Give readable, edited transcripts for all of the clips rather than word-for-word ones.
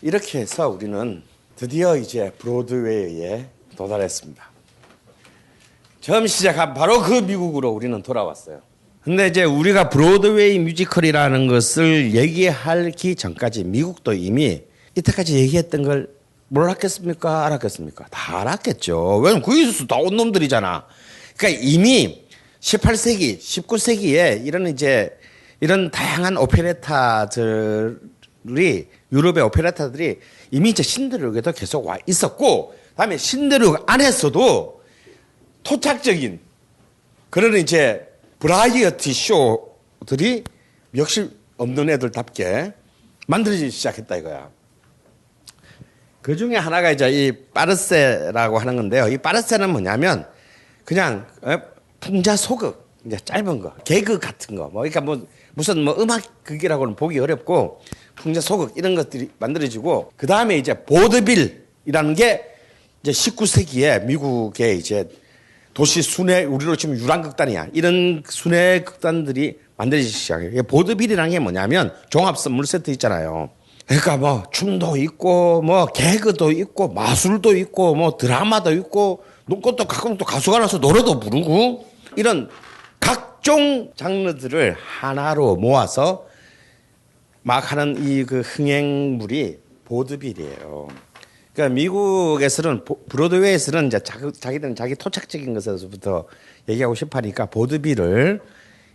이렇게 해서 우리는 드디어 이제 브로드웨이에 도달했습니다. 처음 시작한 바로 그 미국으로 우리는 돌아왔어요. 근데 이제 우리가 브로드웨이 뮤지컬이라는 것을 얘기하기 전까지 미국도 이미 이때까지 얘기했던 걸 몰랐겠습니까? 알았겠습니까? 다 알았겠죠. 왜냐면 거기서 다 온 놈들이잖아. 그러니까 이미 18세기, 19세기에 이런 다양한 오페레타들이 유럽의 오페레타들이 이미 이제 신데렐라에도 계속 와 있었고, 그다음에 신데렐라 안에서도 토착적인 그런 이제 브라이어티 쇼들이 역시 없는 애들답게 만들어지기 시작했다 이거야. 그 중에 하나가 이제 이 파르세라고 하는 건데요. 이 파르세는 뭐냐면 그냥 풍자 소극, 이제 짧은 거, 개그 같은 거, 그러니까 무슨 음악극이라고는 보기 어렵고 풍자 소극 이런 것들이 만들어지고, 그 다음에 이제 보드빌이라는 게 이제 19세기에 미국의 이제 도시 순회, 우리로 치면 유랑극단이야. 이런 순회 극단들이 만들어지기 시작해요. 보드빌이라는 게 뭐냐면 종합 선물 세트 있잖아요. 그러니까 춤도 있고 개그도 있고 마술도 있고 드라마도 있고 또 가끔 또 가수가 나서 노래도 부르고 이런 각종 장르들을 하나로 모아서 막 하는 이 그 흥행물이 보드빌이에요. 그러니까 미국에서는 브로드웨이에서는 이제 자기들은 자기 토착적인 것에서부터 얘기하고 싶으니까 보드빌을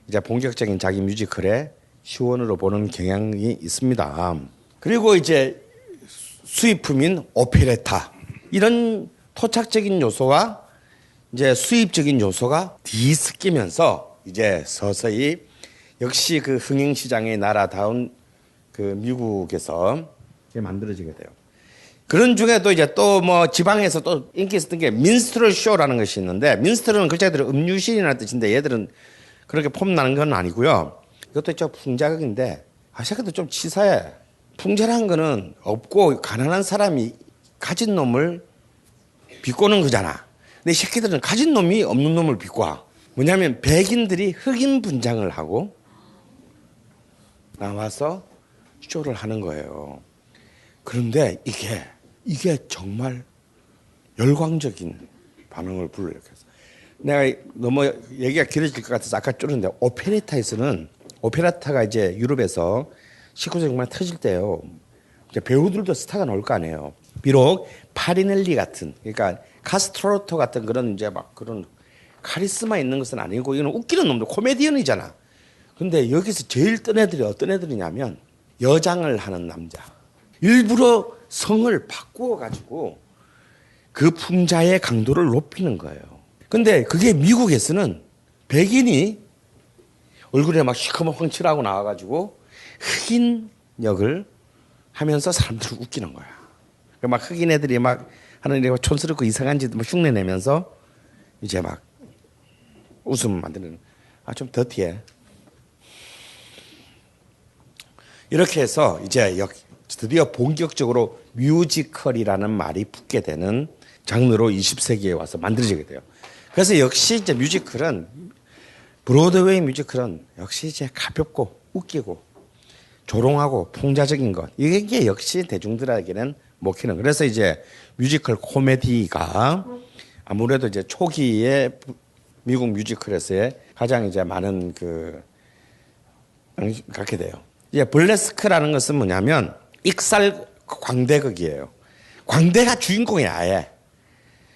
이제 본격적인 자기 뮤지컬의 시원으로 보는 경향이 있습니다. 그리고 이제 수입품인 오페레타, 이런 토착적인 요소와 이제 수입적인 요소가 뒤섞이면서 이제 서서히 역시 그 흥행 시장의 나라다운 그 미국에서 만들어지게 돼요. 그런 중에도 이제 또 지방에서 또 인기 있었던 게 민스트럴 쇼라는 것이 있는데, 민스트럴은 글자 그대로 음유신이라는 뜻인데 얘들은 그렇게 폼나는 건 아니고요. 이것도 좀 풍자극인데 새끼들 좀 치사해. 풍자란 거는 없고 가난한 사람이 가진 놈을 비꼬는 거잖아. 근데 이 새끼들은 가진 놈이 없는 놈을 비꼬아. 뭐냐면 백인들이 흑인 분장을 하고 나와서 쇼를 하는 거예요. 그런데 이게 정말 열광적인 반응을 불러일으켰어. 내가 너무 얘기가 길어질 것 같아서 아까 줄였는데, 오페라타가 이제 유럽에서 19세기 말 터질 때요. 이제 배우들도 스타가 나올 거 아니에요. 비록 파리넬리 같은, 그러니까 카스트로토 같은 그런 이제 막 그런 카리스마 있는 것은 아니고, 이거는 웃기는 놈들, 코미디언이잖아. 근데 여기서 제일 뜬 애들이 어떤 애들이냐면 여장을 하는 남자. 일부러 성을 바꾸어 가지고 그 풍자의 강도를 높이는 거예요. 근데 그게 미국에서는 백인이 얼굴에 막 시커먼 황칠하고 나와가지고 흑인 역을 하면서 사람들을 웃기는 거야. 막 흑인 애들이 막 하는 일 촌스럽고 이상한 짓 흉내 내면서 이제 막 웃음 만드는, 좀 더티해. 이렇게 해서 이제 드디어 본격적으로 뮤지컬이라는 말이 붙게 되는 장르로 20세기에 와서 만들어지게 돼요. 그래서 역시 이제 브로드웨이 뮤지컬은 역시 이제 가볍고 웃기고 조롱하고 풍자적인 것, 이게 역시 대중들에게는 먹히는. 그래서 이제 뮤지컬 코미디가 아무래도 이제 초기에 미국 뮤지컬에서의 가장 이제 많은 갖게 돼요. 이제 burlesque라는 것은 뭐냐면 익살 광대극이에요. 광대가 주인공이야, 아예.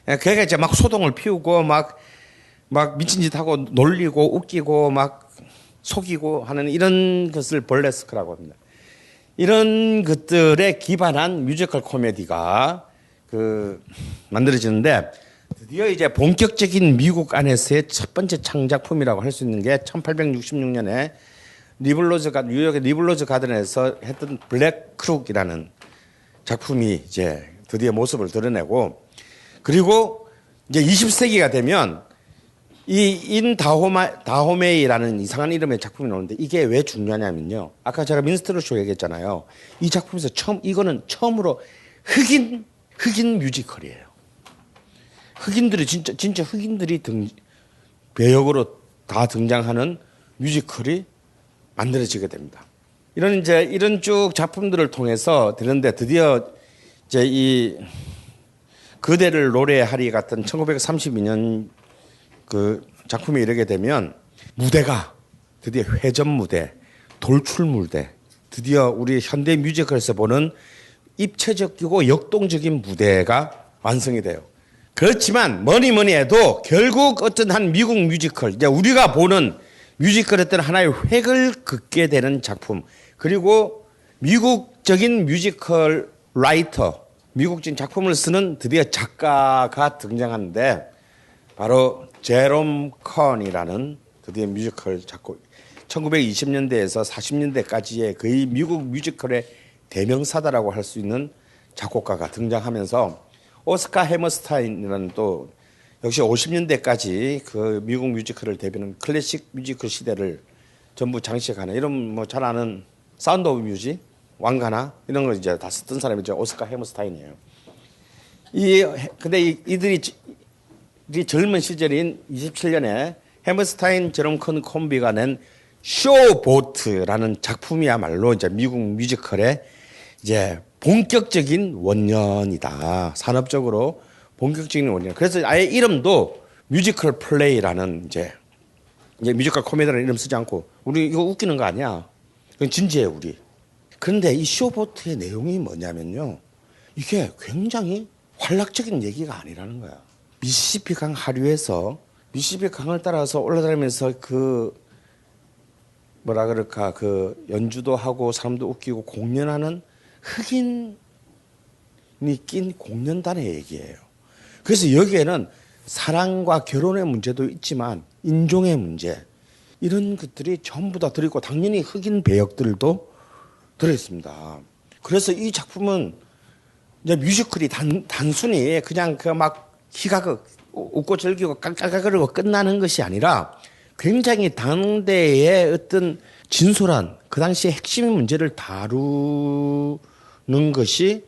그러니까 이제 막 소동을 피우고 막 미친 짓 하고 놀리고 웃기고 막 속이고 하는 이런 것을 burlesque라고 합니다. 이런 것들에 기반한 뮤지컬 코미디가 만들어지는데, 드디어 이제 본격적인 미국 안에서의 첫 번째 창작품이라고 할 수 있는 게 1866년에 뉴욕의 리블로즈 가든에서 했던 블랙 크룩이라는 작품이 이제 드디어 모습을 드러내고, 그리고 이제 20세기가 되면 인 다호메이라는 이상한 이름의 작품이 나오는데, 이게 왜 중요하냐면요. 아까 제가 민스트럴 쇼 얘기했잖아요. 이 작품에서 이거는 처음으로 흑인 뮤지컬이에요. 흑인들이 진짜 흑인들이 배역으로 다 등장하는 뮤지컬이 만들어지게 됩니다. 이런 쭉 작품들을 통해서 되는데 드디어 이제 이 그대를 노래하리 같은 1932년 그 작품에 이르게 되면 무대가 드디어 회전 무대, 돌출 무대, 드디어 우리 현대 뮤지컬에서 보는 입체적이고 역동적인 무대가 완성이 돼요. 그렇지만 뭐니 해도 결국 어떤 한 미국 뮤지컬, 이제 우리가 보는 뮤지컬의 어떤 하나의 획을 긋게 되는 작품, 그리고 미국적인 뮤지컬 라이터, 미국적인 작품을 쓰는 드디어 작가가 등장하는데 바로 제롬 컨이라는 드디어 뮤지컬 작곡, 1920년대에서 40년대까지의 거의 미국 뮤지컬의 대명사다라고 할 수 있는 작곡가가 등장하면서 오스카 해머스타인이라는 또 역시 50년대까지 그 미국 뮤지컬을 대표하는 클래식 뮤지컬 시대를 전부 장식하는 이런 뭐 잘 아는 사운드 오브 뮤직, 왕가나 이런 걸 이제 다 썼던 사람이 이제 오스카 해머스타인이에요. 근데 이들이 젊은 시절인 27년에 해머스타인 제롬 컨 콤비가 낸 쇼보트라는 작품이야말로 이제 미국 뮤지컬의 이제 본격적인 원년이다. 산업적으로 본격적인 원년. 그래서 아예 이름도 뮤지컬 플레이라는 이제 뮤지컬 코미디라는 이름 쓰지 않고 우리 이거 웃기는 거 아니야. 그건 진지해 우리. 그런데 이 쇼보트의 내용이 뭐냐면요. 이게 굉장히 활락적인 얘기가 아니라는 거야. 미시시피 강 하류에서 미시시피 강을 따라서 올라다니면서 그 뭐라 그럴까 그 연주도 하고 사람도 웃기고 공연하는 흑인이 낀 공연단의 얘기예요. 그래서 여기에는 사랑과 결혼의 문제도 있지만 인종의 문제 이런 것들이 전부 다 들어있고 당연히 흑인 배역들도 들어있습니다. 그래서 이 작품은 이제 뮤지컬이 단순히 그냥 그 막 희가그 웃고 즐기고 깔깔거리고 끝나는 것이 아니라 굉장히 당대의 어떤 진솔한 그 당시의 핵심 문제를 다루는 것이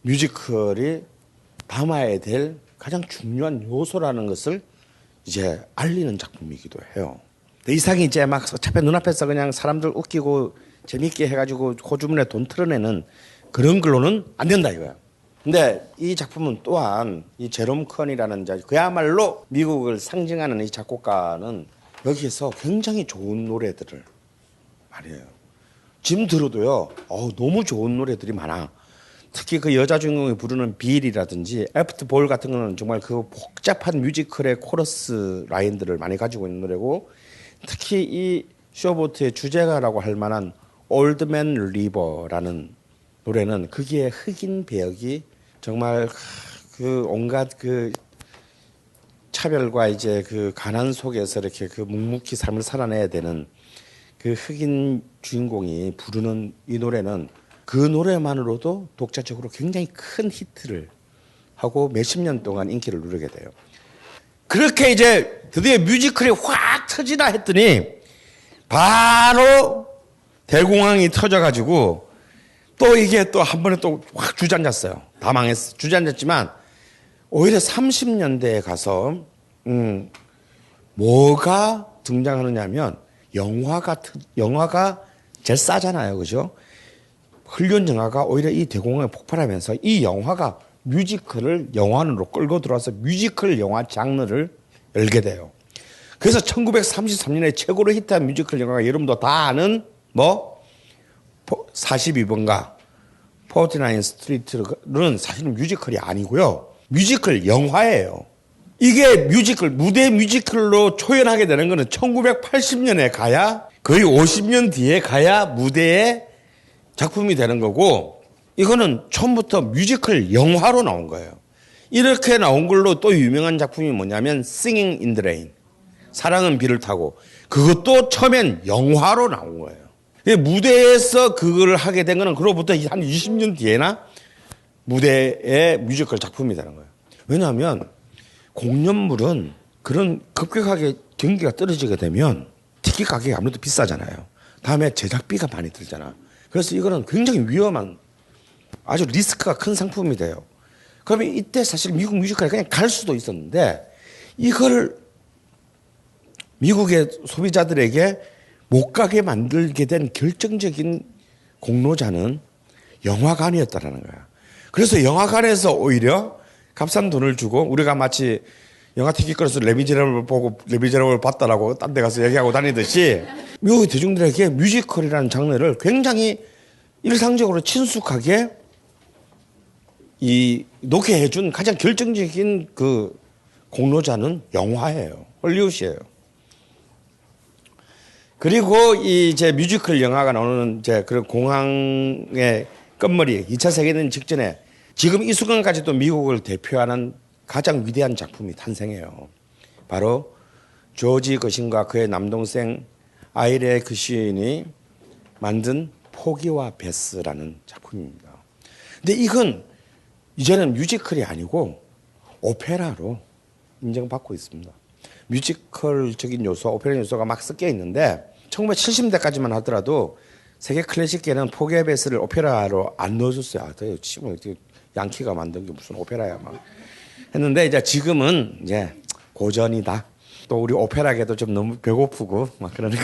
뮤지컬이 담아야 될 가장 중요한 요소라는 것을 이제 알리는 작품이기도 해요. 이상이 이제 막 어차피 눈앞에서 그냥 사람들 웃기고 재밌게 해가지고 호주머니에 돈 털어내는 그런 걸로는 안 된다 이거야. 근데 이 작품은 또한 이 제롬 컨이라는 그야말로 미국을 상징하는 이 작곡가는 여기에서 굉장히 좋은 노래들을 말해요. 지금 들어도요, 너무 좋은 노래들이 많아. 특히 그 여자 주인공이 부르는 빌이라든지 애프터 볼 같은 거는 정말 그 복잡한 뮤지컬의 코러스 라인들을 많이 가지고 있는 노래고, 특히 이 쇼보트의 주제가라고 할 만한 올드맨 리버라는 노래는 거기에 흑인 배역이 정말 그 온갖 그 차별과 이제 그 가난 속에서 이렇게 그 묵묵히 삶을 살아내야 되는 그 흑인 주인공이 부르는 이 노래는 그 노래만으로도 독자적으로 굉장히 큰 히트를 하고 몇십 년 동안 인기를 누리게 돼요. 그렇게 이제 드디어 뮤지컬이 확 터지나 했더니 바로 대공황이 터져가지고 또 이게 또 한 번에 또 확 주저앉았어요. 다 망했어. 주저앉았지만 오히려 30년대에 가서 뭐가 등장하느냐면 영화가 제일 싸잖아요. 그죠? 헐리우드 영화가 오히려 이 대공황에 폭발하면서 이 영화가 뮤지컬을 영화로 끌고 들어와서 뮤지컬 영화 장르를 열게 돼요. 그래서 1933년에 최고로 히트한 뮤지컬 영화가 여러분도 다 아는 42번가 49 스트리트는 사실은 뮤지컬이 아니고요. 뮤지컬 영화예요. 이게 무대 뮤지컬로 초연하게 되는 거는 1980년에 가야 거의 50년 뒤에 가야 무대에 작품이 되는 거고, 이거는 처음부터 뮤지컬 영화로 나온 거예요. 이렇게 나온 걸로 또 유명한 작품이 뭐냐면 Singing in the Rain, 사랑은 비를 타고, 그것도 처음엔 영화로 나온 거예요. 무대에서 그걸 하게 된 거는 그로부터 한 20년 뒤에나 무대의 뮤지컬 작품이 되는 거예요. 왜냐하면 공연물은 그런 급격하게 경기가 떨어지게 되면 티켓 가격이 아무래도 비싸잖아요. 다음에 제작비가 많이 들잖아. 그래서 이거는 굉장히 위험한 아주 리스크가 큰 상품이 돼요. 그러면 이때 사실 미국 뮤지컬이 그냥 갈 수도 있었는데 이걸 미국의 소비자들에게 못 가게 만들게 된 결정적인 공로자는 영화관이었다라는 거야. 그래서 영화관에서 오히려 값싼 돈을 주고 우리가 마치 영화 티켓 끊어서 레미제라블을 보고 레미제라블을 봤다라고 딴 데 가서 얘기하고 다니듯이 미국의 대중들에게 뮤지컬이라는 장르를 굉장히 일상적으로 친숙하게 놓게 해준 가장 결정적인 그 공로자는 영화예요. 헐리우드예요. 그리고 이제 뮤지컬 영화가 나오는 이제 그런 공항의 끝머리 2차 세계대전 직전에 지금 이 순간까지도 미국을 대표하는 가장 위대한 작품이 탄생해요. 바로 조지 거신과 그의 남동생 아이레 거신이 만든 포기와 베스라는 작품입니다. 근데 이건 이제는 뮤지컬이 아니고 오페라로 인정받고 있습니다. 뮤지컬적인 요소, 오페라 요소가 막 섞여 있는데 1970년대까지만 하더라도 세계 클래식계는 포기와 베스를 오페라로 안 넣어줬어요. 양키가 만든 게 무슨 오페라야 막 했는데 이제 지금은 이제 고전이다. 또 우리 오페라계도 좀 너무 배고프고 막 그러니까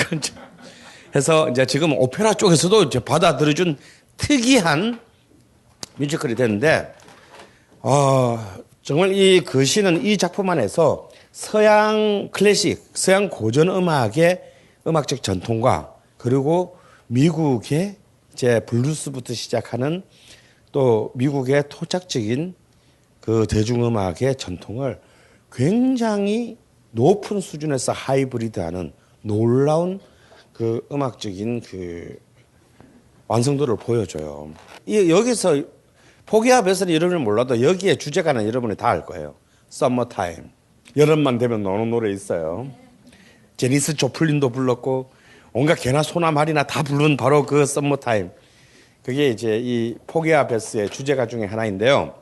해서 이제 지금 오페라 쪽에서도 이제 받아들여준 특이한 뮤지컬이 되는데 정말 이 거시는 이 작품 안에서 서양 클래식, 서양 고전 음악의 음악적 전통과 그리고 미국의 이제 블루스부터 시작하는 또 미국의 토착적인 그 대중음악의 전통을 굉장히 높은 수준에서 하이브리드하는 놀라운 그 음악적인 그 완성도를 보여줘요. 여기서 포기와 베스는 이름을 몰라도 여기에 주제가는 여러분이 다 알 거예요. Summertime. 여름만 되면 노는 노래 있어요. 제니스 조플린도 불렀고 온갖 개나 소나 말이나 다 부른 바로 그 Summertime. 그게 이제 이 포기와 베스의 주제가 중에 하나인데요.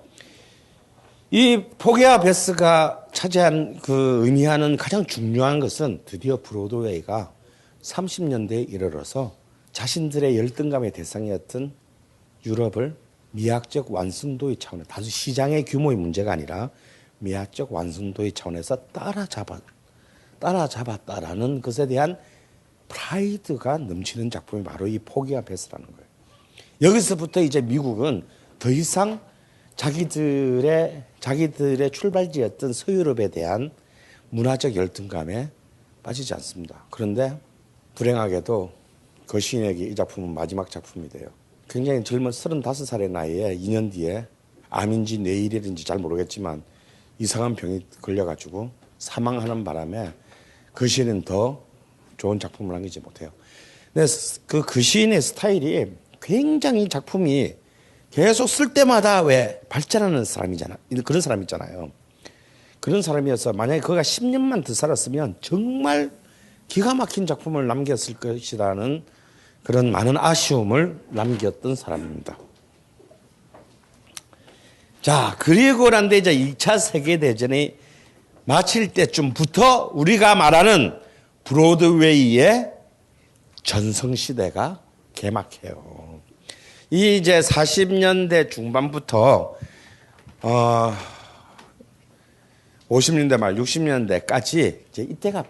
이 포기와 베스가 차지한 그 의미하는 가장 중요한 것은 드디어 브로드웨이가 30년대에 이르러서 자신들의 열등감의 대상이었던 유럽을 미학적 완성도의 차원에 단순 시장의 규모의 문제가 아니라 미학적 완성도의 차원에서 따라잡았다라는 것에 대한 프라이드가 넘치는 작품이 바로 이 포기와 베스라는 거예요. 여기서부터 이제 미국은 더 이상 자기들의 출발지였던 서유럽에 대한 문화적 열등감에 빠지지 않습니다. 그런데 불행하게도 거시인에게 이 작품은 마지막 작품이 돼요. 굉장히 젊은 35살의 나이에 2년 뒤에 암인지 뇌일인지 잘 모르겠지만 이상한 병이 걸려가지고 사망하는 바람에 거시인은 더 좋은 작품을 남기지 못해요. 근데 그 거시인의 스타일이 굉장히 작품이 계속 쓸 때마다 왜 발전하는 사람이잖아. 그런 사람 있잖아요. 그런 사람이어서 만약에 그가 10년만 더 살았으면 정말 기가 막힌 작품을 남겼을 것이라는 그런 많은 아쉬움을 남겼던 사람입니다. 자, 그리고 난데 이제 2차 세계대전이 마칠 때쯤부터 우리가 말하는 브로드웨이의 전성시대가 개막해요. 이 이제 40년대 중반부터 50년대 말 60년대까지 이제 이때가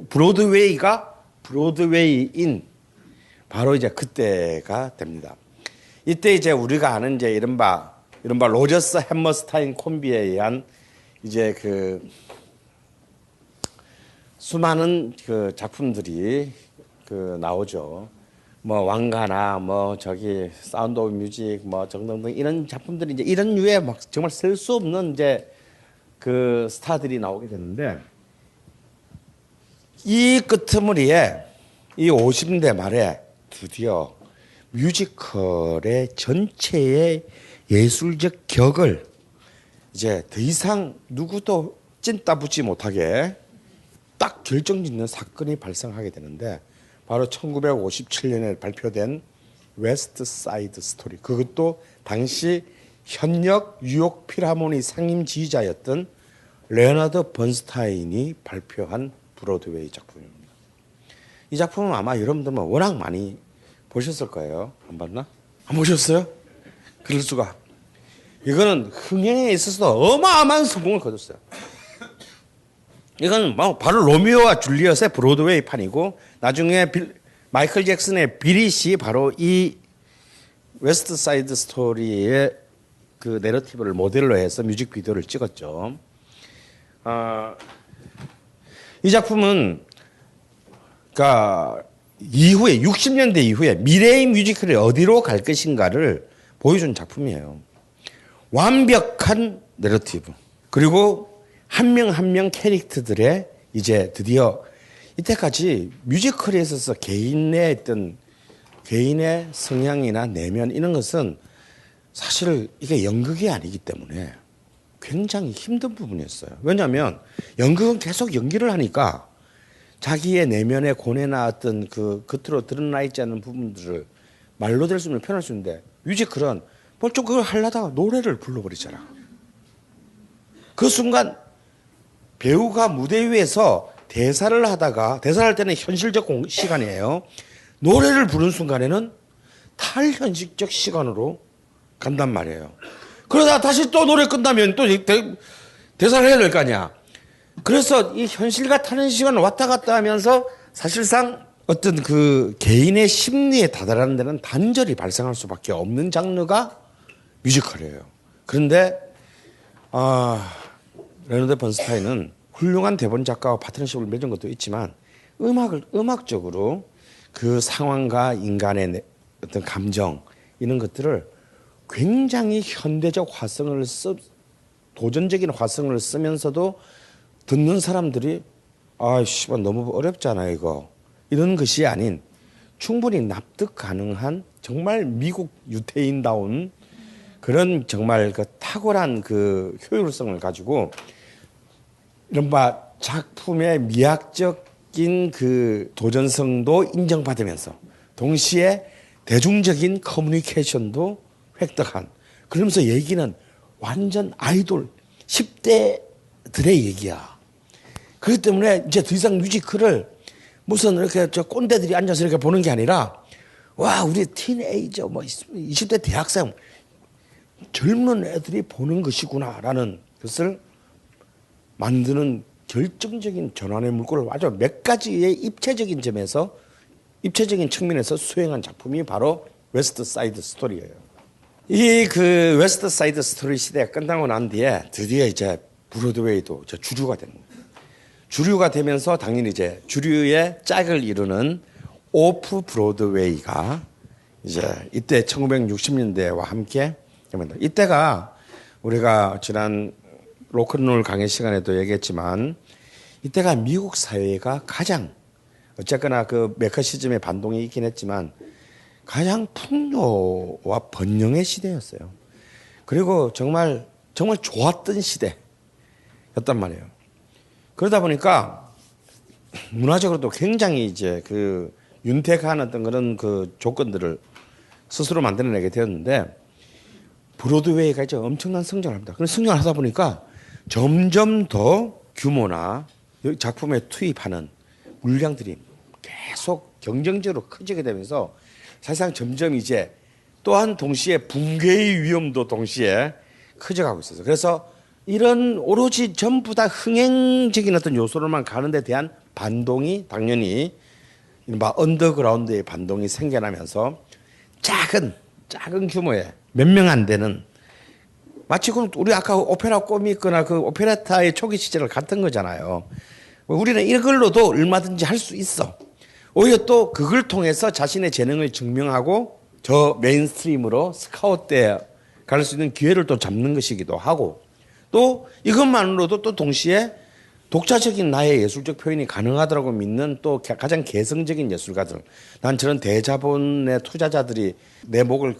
브로드웨이가 브로드웨이인 바로 이제 그때가 됩니다. 이때 이제 우리가 아는 이제 이른바 로저스 햄머스타인 콤비에 의한 이제 그 수많은 그 작품들이 그 나오죠. 뭐 왕가나 뭐 저기 사운드 오브 뮤직 뭐 등등등 이런 작품들이 이제 이런 류의 막 정말 셀 수 없는 이제 그 스타들이 나오게 되는데 이 끄트머리에 이 50년대 말에 드디어 뮤지컬의 전체의 예술적 격을 이제 더 이상 누구도 찐따붙지 못하게 딱 결정짓는 사건이 발생하게 되는데 바로 1957년에 발표된 웨스트 사이드 스토리. 그것도 당시 현역 뉴욕 필하모니 상임 지휘자였던 레너드 번스타인이 발표한 브로드웨이 작품입니다. 이 작품은 아마 여러분들은 워낙 많이 보셨을 거예요. 안 봤나? 안 보셨어요? 그럴 수가. 이거는 흥행에 있어서도 어마어마한 성공을 거뒀어요. 이건 뭐 바로 로미오와 줄리엣의 브로드웨이 판이고 나중에 마이클 잭슨의 비릿이 바로 이 웨스트 사이드 스토리의 그 내러티브를 모델로 해서 뮤직비디오를 찍었죠. 이 작품은 그러니까 이후에 60년대 이후에 미래의 뮤지컬이 어디로 갈 것인가를 보여준 작품이에요. 완벽한 내러티브 그리고 한 명 한 명 캐릭터들의 이제 드디어 이때까지 뮤지컬에 있어서 개인의 어떤 개인의 성향이나 내면 이런 것은 사실 이게 연극이 아니기 때문에 굉장히 힘든 부분이었어요. 왜냐하면 연극은 계속 연기를 하니까 자기의 내면의 고뇌나 어떤 그 겉으로 드러나 있지 않은 부분들을 말로 될 수 있는 표현할 수 있는데 뮤지컬은 벌써 그걸 하려다가 노래를 불러버리잖아. 그 순간 배우가 무대 위에서 대사를 하다가 대사를 할 때는 현실적 시간이에요. 노래를 부른 순간에는 탈현실적 시간으로 간단 말이에요. 그러다 다시 또 노래 끝나면 또 대사를 해야 될 거 아니야. 그래서 이 현실과 타는 시간을 왔다 갔다 하면서 사실상 어떤 그 개인의 심리에 다다르는 데는 단절이 발생할 수밖에 없는 장르가 뮤지컬이에요. 그런데 레너드 번스타인은 훌륭한 대본 작가와 파트너십을 맺은 것도 있지만 음악적으로 그 상황과 인간의 어떤 감정 이런 것들을 굉장히 현대적 화성을 도전적인 화성을 쓰면서도 듣는 사람들이 씨발 너무 어렵잖아 이거 이런 것이 아닌 충분히 납득 가능한 정말 미국 유태인다운 그런 정말 그 탁월한 그 효율성을 가지고 이른바 작품의 미학적인 그 도전성도 인정받으면서 동시에 대중적인 커뮤니케이션도 획득한 그러면서 얘기는 완전 아이돌 10대들의 얘기야. 그렇기 때문에 이제 더 이상 뮤지컬을 무슨 이렇게 저 꼰대들이 앉아서 이렇게 보는 게 아니라 와 우리 티네이저 뭐 20대 대학생 젊은 애들이 보는 것이구나라는 것을 만드는 결정적인 전환의 물꼬를 아주 몇 가지의 입체적인 점에서 입체적인 측면에서 수행한 작품이 바로 웨스트 사이드 스토리예요. 이 그 웨스트 사이드 스토리 시대가 끝나고 난 뒤에 드디어 이제 브로드웨이도 이제 주류가 됩니다. 주류가 되면서 당연히 이제 주류의 짝을 이루는 오프 브로드웨이가 이제 이때 1960년대와 함께 됩니다. 이때가 우리가 지난 로큰롤 강의 시간에도 얘기했지만 이때가 미국 사회가 가장 어쨌거나 그 메커시즘의 반동이 있긴 했지만 가장 풍요와 번영의 시대였어요. 그리고 정말 좋았던 시대였단 말이에요. 그러다 보니까 문화적으로도 굉장히 이제 그 윤택한 어떤 그런 그 조건들을 스스로 만들어내게 되었는데 브로드웨이가 이제 엄청난 성장을 합니다. 그런 성장을 하다 보니까 점점 더 규모나 작품에 투입하는 물량들이 계속 경쟁적으로 커지게 되면서 사실상 점점 이제 또한 동시에 붕괴의 위험도 동시에 커져가고 있어요. 그래서 이런 오로지 전부 다 흥행적인 어떤 요소로만 가는 데 대한 반동이 당연히 이른바 언더그라운드의 반동이 생겨나면서 작은 규모의 몇 명 안 되는 마치 우리 아까 오페라 꿈이 있거나 그 오페레타의 초기 시절을 같은 거잖아요. 우리는 이걸로도 얼마든지 할 수 있어. 오히려 또 그걸 통해서 자신의 재능을 증명하고 저 메인스트림으로 스카웃돼 갈 수 있는 기회를 또 잡는 것이기도 하고 또 이것만으로도 또 동시에 독자적인 나의 예술적 표현이 가능하다고 믿는 또 가장 개성적인 예술가들 난 저런 대자본의 투자자들이 내 목을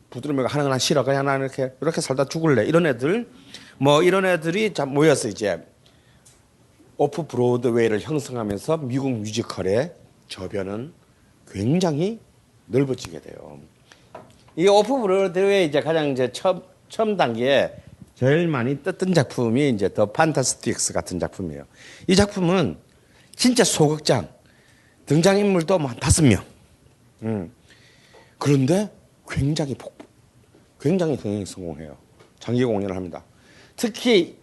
부드러우면 하나 싫어 그냥 나는 이렇게 살다 죽을래 이런 애들 이런 애들이 모여서 이제 오프 브로드웨이를 형성하면서 미국 뮤지컬의 저변은 굉장히 넓어지게 돼요. 이 오프 브로드웨이 이제 가장 이제 처음 단계에 제일 많이 떴던 작품이 이제 더 판타스틱스 같은 작품이에요. 이 작품은 진짜 소극장 등장인물도 한 5명. 그런데 굉장히 성공해요. 장기 공연을 합니다. 특히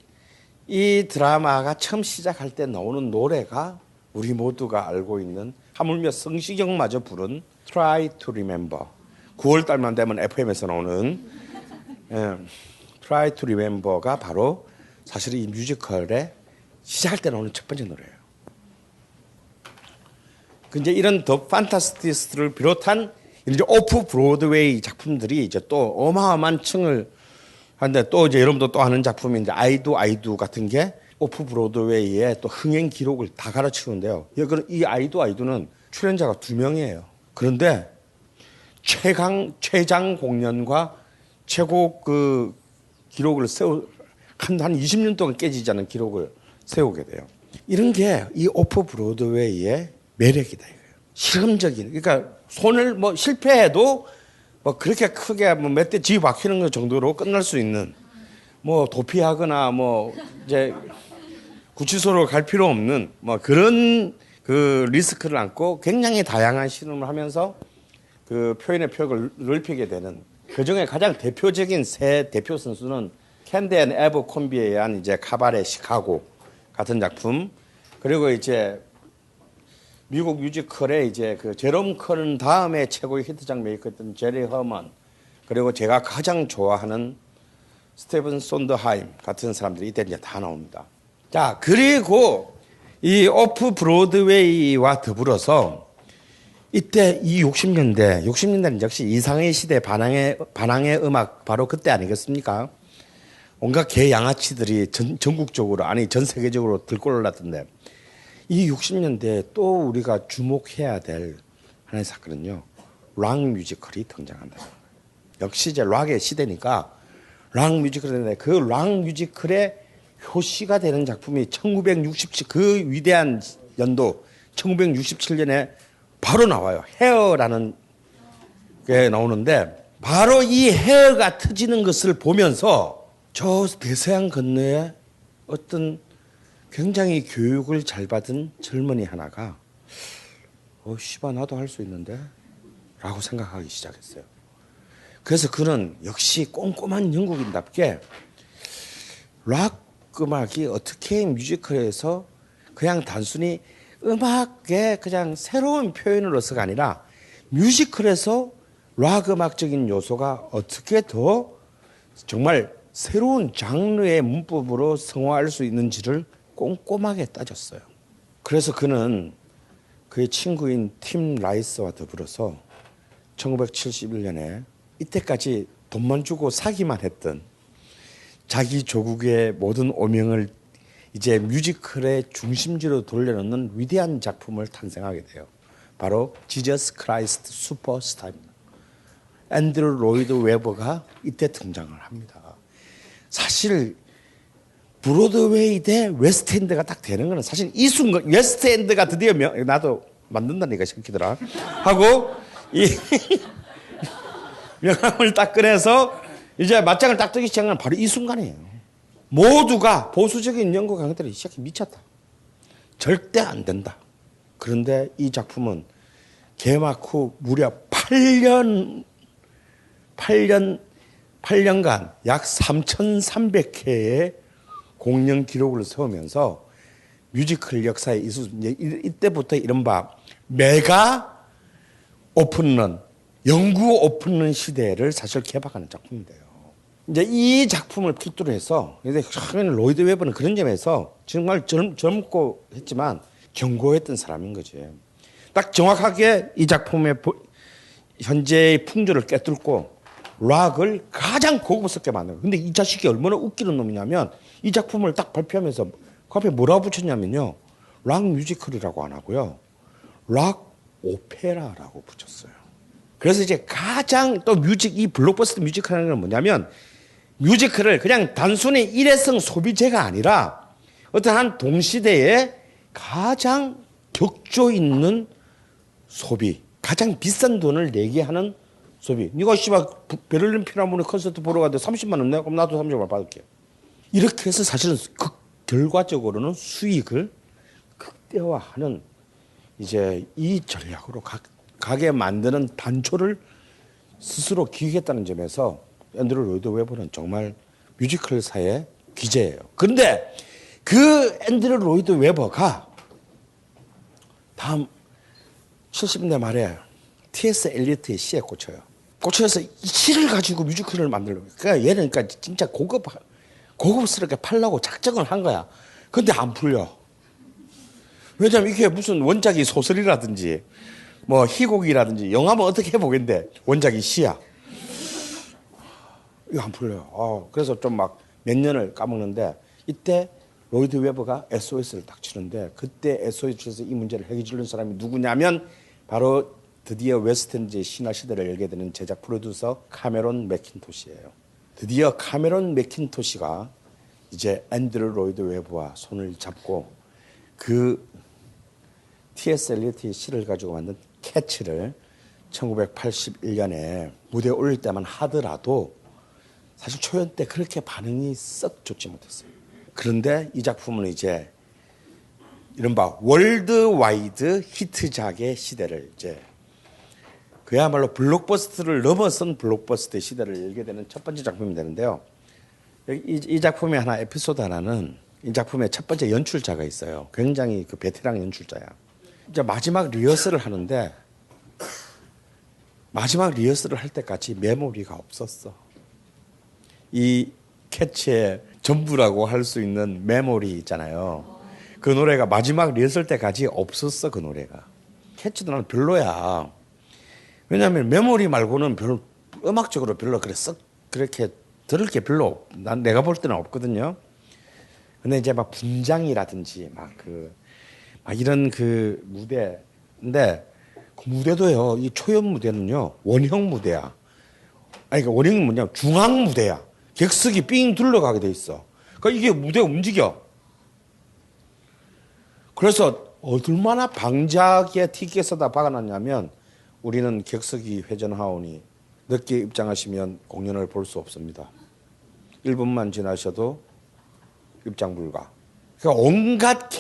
이 드라마가 처음 시작할 때 나오는 노래가 우리 모두가 알고 있는 하물며 성시경마저 부른 Try to Remember. 9월 달만 되면 FM에서 나오는 Try to Remember가 바로 사실 이 뮤지컬의 시작할 때 나오는 첫 번째 노래예요. 이제 이런 더 판타스티스트를 비롯한 이제 오프 브로드웨이 작품들이 이제 또 어마어마한 층을 하는데 또 이제 여러분도 또 하는 작품이 이제 아이도 같은 게 오프 브로드웨이의 또 흥행 기록을 다 갈아치우는데요. 이 아이도는 출연자가 2명이에요. 그런데 최장 공연과 최고 그 기록을 한 20년 동안 깨지지 않은 기록을 세우게 돼요. 이런 게 이 오프 브로드웨이의 매력이다 이거예요. 실험적인. 그러니까 손을 뭐 실패해도 뭐 그렇게 크게 뭐 몇 대 쥐 박히는 것 정도로 끝날 수 있는 뭐 도피하거나 뭐 이제 구치소로 갈 필요 없는 뭐 그런 그 리스크를 안고 굉장히 다양한 실험을 하면서 그 표현의 폭을 넓히게 되는 그 중에 가장 대표적인 세 대표 선수는 캔디 앤 에버콤비에 의한 이제 카바레 시카고 같은 작품 그리고 이제 미국 뮤지컬의 이제 그 제롬 커런 다음에 최고의 히트작 메이커였던 제리 허먼 그리고 제가 가장 좋아하는 스테븐 손더하임 같은 사람들이 이때 이제 다 나옵니다. 자 그리고 이 오프 브로드웨이와 더불어서 이때 이 60년대는 역시 이상의 시대 반항의 음악 바로 그때 아니겠습니까? 온갖 개 양아치들이 전국적으로 아니 전 세계적으로 들끓어올랐던데 이 60년대에 또 우리가 주목해야 될 하나의 사건은요. 락 뮤지컬이 등장한다. 역시 이제 락의 시대니까 락 뮤지컬인데 그 락 뮤지컬의 효시가 되는 작품이 1967 그 위대한 연도 1967년에 바로 나와요. 헤어라는 게 나오는데 바로 이 헤어가 터지는 것을 보면서 저 대서양 건너에 어떤 굉장히 교육을 잘 받은 젊은이 하나가 씨발 나도 할 수 있는데 라고 생각하기 시작했어요. 그래서 그는 역시 꼼꼼한 영국인답게 락 음악이 어떻게 뮤지컬에서 그냥 단순히 음악의 그냥 새로운 표현으로서가 아니라 뮤지컬에서 락 음악적인 요소가 어떻게 더 정말 새로운 장르의 문법으로 성화할 수 있는지를 꼼꼼하게 따졌어요. 그래서 그는 그의 친구인 팀 라이스와 더불어서 1971년에 이때까지 돈만 주고 사기만 했던 자기 조국의 모든 오명을 이제 뮤지컬의 중심지로 돌려놓는 위대한 작품을 탄생하게 돼요. 바로 지저스 크라이스트 슈퍼스타입니다. 앤드류 로이드 웨버가 이때 등장을 합니다. 사실 브로드웨이 대 웨스트엔드가 딱 되는 거는 사실 이 순간 웨스트엔드가 드디어 나도 만든다니까 싶기더라 하고 이 명함을 딱 꺼내서 이제 맞짱을 딱 뜨기 시작하는 바로 이 순간이에요. 모두가 보수적인 영국 강들이 시작해 미쳤다. 절대 안 된다. 그런데 이 작품은 개막 후 무려 8년간 약 3,300회의 공연 기록을 세우면서 뮤지컬 역사의 이때부터 이른바 메가 오픈런, 영구 오픈런 시대를 사실 개박하는 작품인데요. 이제 이 작품을 필두로 해서 로이드 웨버는 그런 점에서 정말 젊고 했지만 견고했던 사람인 거지. 딱 정확하게 이 작품의 현재의 풍조를 깨뚫고 락을 가장 고급스럽게 만든 거예요. 근데 이 자식이 얼마나 웃기는 놈이냐면 이 작품을 딱 발표하면서 그 앞에 뭐라고 붙였냐면요. 락 뮤지컬이라고 안 하고요. 락 오페라라고 붙였어요. 그래서 이제 가장 또 이 블록버스터 뮤지컬이라는 건 뭐냐면 뮤지컬을 그냥 단순히 일회성 소비재가 아니라 어떤 한 동시대에 가장 격조 있는 소비, 가장 비싼 돈을 내게 하는 소비. 네가 씨발 베를린 필하모닉 콘서트 보러 갔는데 30만 원 내? 그럼 나도 30만 원 받을게. 이렇게 해서 사실은 결과적으로는 수익을 극대화하는 이제 이 전략으로 가게 만드는 단초를 스스로 기획했다는 점에서 앤드류 로이드 웨버는 정말 뮤지컬사의 귀재예요. 그런데 그 앤드류 로이드 웨버가 다음 70년대 말에 T.S. 엘리어트의 시에 꽂혀요. 꽂혀서 이 시를 가지고 뮤지컬을 만들려고. 그러니까 얘는 그러니까 진짜 고급스럽게 팔려고 작정을 한 거야. 근데 안 풀려. 왜냐면 이게 무슨 원작이 소설이라든지 뭐 희곡이라든지 영화면 어떻게 해보겠는데 원작이 시야. 이거 안 풀려요. 그래서 좀 막 몇 년을 까먹는데 이때 로이드 웨버가 SOS를 딱 치는데 그때 SOS에서 이 문제를 해결해 사람이 누구냐면 바로 드디어 웨스트엔드의 신화 시대를 열게 되는 제작 프로듀서 카메론 맥킨토시예요. 드디어 카메론 맥킨토시가 이제 앤드류 로이드 웨버와 손을 잡고 그 T.S. 엘리어트의 시를 가지고 만든 캐치를 1981년에 무대에 올릴 때만 하더라도 사실 초연 때 그렇게 반응이 썩 좋지 못했어요. 그런데 이 작품은 이제 이른바 월드와이드 히트작의 시대를 이제 그야말로 블록버스터를 넘어선 블록버스터의 시대를 열게 되는 첫 번째 작품이 되는데요. 이 작품의 하나 에피소드 하나는 이 작품의 첫 번째 연출자가 있어요. 굉장히 그 베테랑 연출자야. 이제 마지막 리허설을 하는데 마지막 리허설을 할 때까지 메모리가 없었어. 이 캐치의 전부라고 할 수 있는 메모리 있잖아요. 그 노래가 마지막 리허설 때까지 없었어. 그 노래가. 캐치도 나는 별로야. 왜냐하면 메모리 말고는 별로 음악적으로 별로 그렇게 들을 게 별로 내가 볼 때는 없거든요. 근데 이제 막 분장이라든지 막 이런 그 무대인데 그 무대도요. 이 초연 무대는요 원형 무대야. 아니 그러니까 원형이 뭐냐 중앙 무대야. 객석이 삥 둘러가게 돼 있어. 그러니까 이게 무대가 움직여. 그래서 얼마나 방자하게 티켓에다 박아놨냐면 우리는 객석이 회전하오니 늦게 입장하시면 공연을 볼 수 없습니다. 1분만 지나셔도 입장 불가. 그러니까 온갖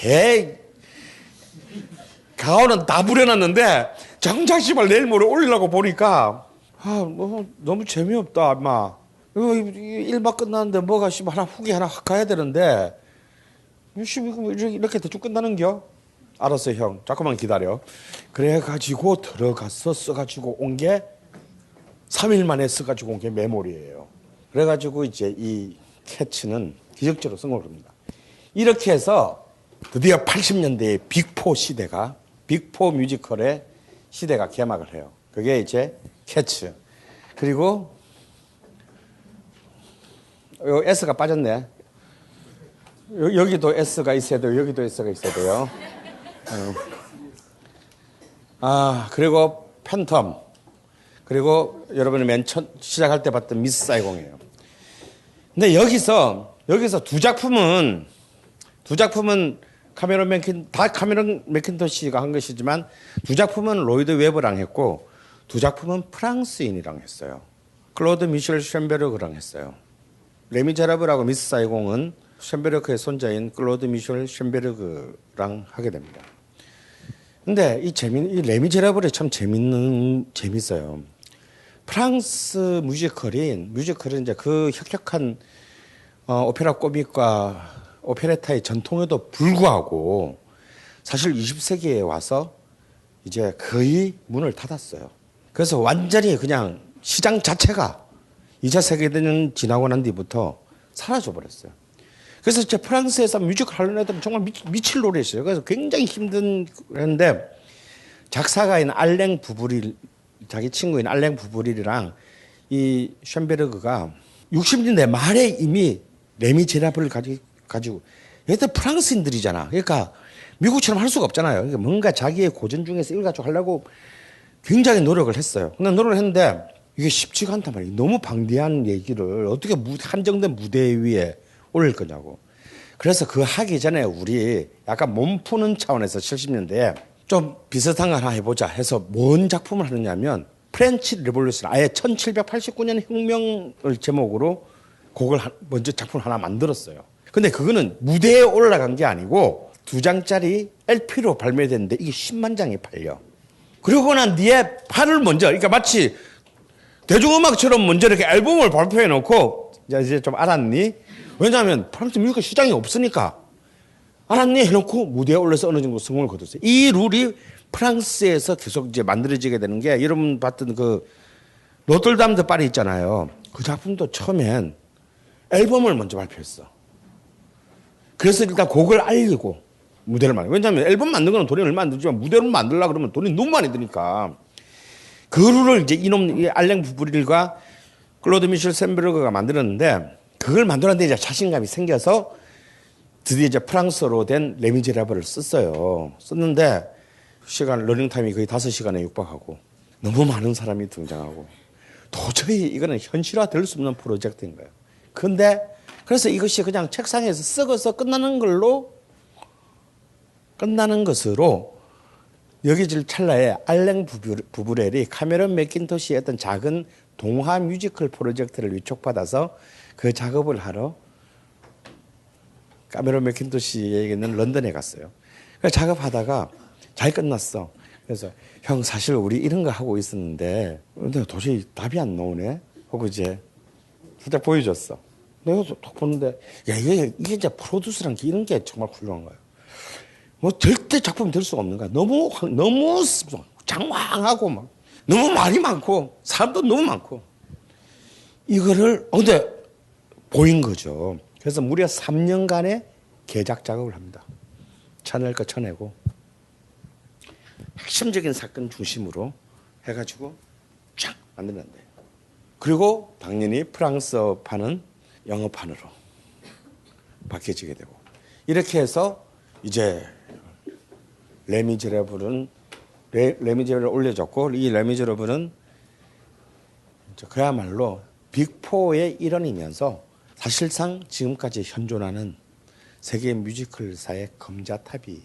가오는 다 부려놨는데 정작 씨발 내일 모레 올리려고 보니까 뭐 너무 재미없다 인마. 일박 끝났는데 뭐가 씨발 후기 하나 확 가야 되는데 이렇게 대충 끝나는겨? 알았어 형 잠깐만 기다려. 그래가지고 들어가서 써가지고 온 게 3일 만에 써가지고 온 게 메모리예요. 그래가지고 이제 이 캐치는 기적적으로 성공을 합니다. 이렇게 해서 드디어 80년대의 빅포 뮤지컬의 시대가 개막을 해요. 그게 이제 캐치. 그리고 요 S가 빠졌네. 여기도 S가 있어야 돼요. 여기도 S가 있어야 돼요. 그리고 팬텀. 그리고 여러분이 맨 첫 시작할 때 봤던 미스 사이공이에요. 근데 여기서 두 작품은 카메론 맥킨토시가 한 것이지만 두 작품은 로이드 웨버랑 했고 두 작품은 프랑스인이랑 했어요. 클로드 미셸 쇤베르그랑 했어요. 레미제라블하고 미스 사이공은 쇤베르크의 손자인 클로드 미셸 쇤베르그랑 하게 됩니다. 근데 이 레미제라블이 참 재밌어요. 프랑스 뮤지컬은 이제 그 혁혁한 오페라 코믹과 오페레타의 전통에도 불구하고 사실 20세기에 와서 이제 거의 문을 닫았어요. 그래서 완전히 그냥 시장 자체가 2차 세계대전 지나고 난 뒤부터 사라져 버렸어요. 그래서 이제 프랑스에서 뮤지컬 하는 애들은 정말 미칠 노래였어요. 그래서 굉장히 힘든 했는데 작사가인 알랭 부브릴 자기 친구인 알랭 부브릴이랑 이 쇤베르그가 60년대 말에 이미 레미제라블을 가지고 얘들 프랑스인들이잖아. 그러니까 미국처럼 할 수가 없잖아요. 그러니까 뭔가 자기의 고전 중에서 일가지고 하려고 굉장히 노력을 했어요. 근데 노력을 했는데 이게 쉽지가 않단 말이에요. 너무 방대한 얘기를 어떻게 한정된 무대 위에 올릴 거냐고. 그래서 그 하기 전에 우리 약간 몸 푸는 차원에서 70년대에 좀 비슷한 거 하나 해보자 해서 뭔 작품을 하느냐면 프렌치 레볼루션 아예 1789년 혁명을 제목으로 곡을 먼저 작품을 하나 만들었어요. 근데 그거는 무대에 올라간 게 아니고 2장짜리 LP로 발매됐는데 이게 10만 장이 팔려. 그러고 난 뒤에 판을 먼저 그러니까 마치 대중음악처럼 먼저 이렇게 앨범을 발표해 놓고 이제 좀 알았니? 왜냐하면 프랑스 뮤지컬 시장이 없으니까 알았니 해놓고 무대에 올라서 어느 정도 성공을 거뒀어요. 이 룰이 프랑스에서 계속 이제 만들어지게 되는 게 여러분 봤던 그 노틀담드 파리 있잖아요. 그 작품도 처음엔 앨범을 먼저 발표했어. 그래서 일단 곡을 알리고 무대를 만들고. 왜냐하면 앨범 만든 거는 돈이 얼마 안 들지만 무대를 만들려고 그러면 돈이 너무 많이 드니까. 그 룰을 이제 이놈 알랭 부브릴과 클로드 미셸 샌베르그가 만들었는데 그걸 만들었는데 이제 자신감이 생겨서 드디어 이제 프랑스어로 된 레미제라블을 썼어요. 썼는데 러닝 타임이 거의 5시간에 육박하고 너무 많은 사람이 등장하고 도저히 이거는 현실화될 수 없는 프로젝트인 거예요. 근데 그래서 이것이 그냥 책상에서 썩어서 끝나는 것으로 여겨질 찰나에 알랭 부브렐이 카메론 맥킨토시의 어떤 작은 동화 뮤지컬 프로젝트를 위촉받아서 그 작업을 하러 카메론 맥킨토시에게는 런던에 갔어요. 그래서 작업하다가 잘 끝났어. 그래서 형 사실 우리 이런 거 하고 있었는데 근데 도저히 답이 안 나오네 하고 이제 살짝 보여줬어. 내가 딱 보는데 야 이게 이제 프로듀스라는 게 이런 게 정말 훌륭한 거예요. 뭐 절대 작품이 될 수가 없는 거야. 너무 장황하고 막 너무 말이 많고 사람도 너무 많고 이거를 근데 보인 거죠. 그래서 무려 3년간의 개작 작업을 합니다. 쳐낼 거 쳐내고 핵심적인 사건 중심으로 해가지고 쫙 만드는데 그리고 당연히 프랑스어판은 영어판으로 바뀌어지게 되고 이렇게 해서 이제 레미제라블을 올려줬고 이 레미제라블은 그야말로 빅4의 일원이면서 사실상 지금까지 현존하는 세계 뮤지컬사의 검자탑이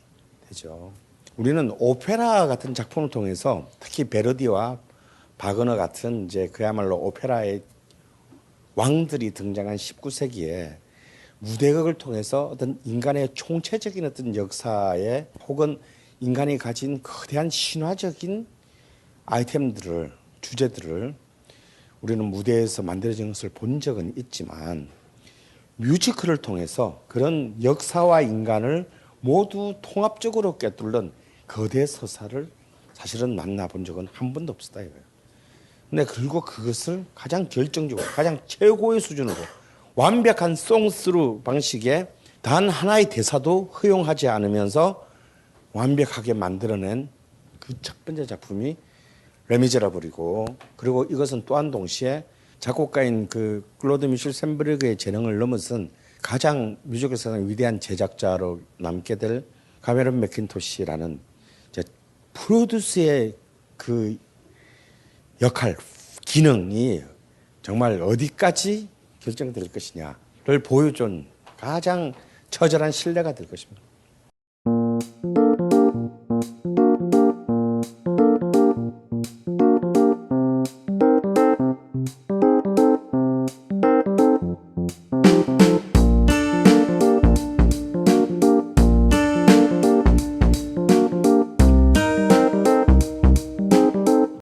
되죠. 우리는 오페라 같은 작품을 통해서 특히 베르디와 바그너 같은 이제 그야말로 오페라의 왕들이 등장한 19세기에 무대극을 통해서 어떤 인간의 총체적인 어떤 역사에 혹은 인간이 가진 거대한 신화적인 아이템들을 주제들을 우리는 무대에서 만들어진 것을 본 적은 있지만 뮤지컬을 통해서 그런 역사와 인간을 모두 통합적으로 꿰뚫는 거대 서사를 사실은 만나본 적은 한 번도 없었다 이거예요. 근데 그리고 그것을 가장 결정적으로 가장 최고의 수준으로 완벽한 송스루 방식의 단 하나의 대사도 허용하지 않으면서 완벽하게 만들어낸 그 첫 번째 작품이 레미제라블이고 그리고 이것은 또한 동시에 작곡가인 그 클로드 미셸 샌베르그의 재능을 넘어선 가장 뮤지컬사상 위대한 제작자로 남게 될 카메론 맥킨토시라는 이제 프로듀스의 그 역할, 기능이 정말 어디까지 결정될 것이냐를 보여준 가장 처절한 신뢰가 될 것입니다.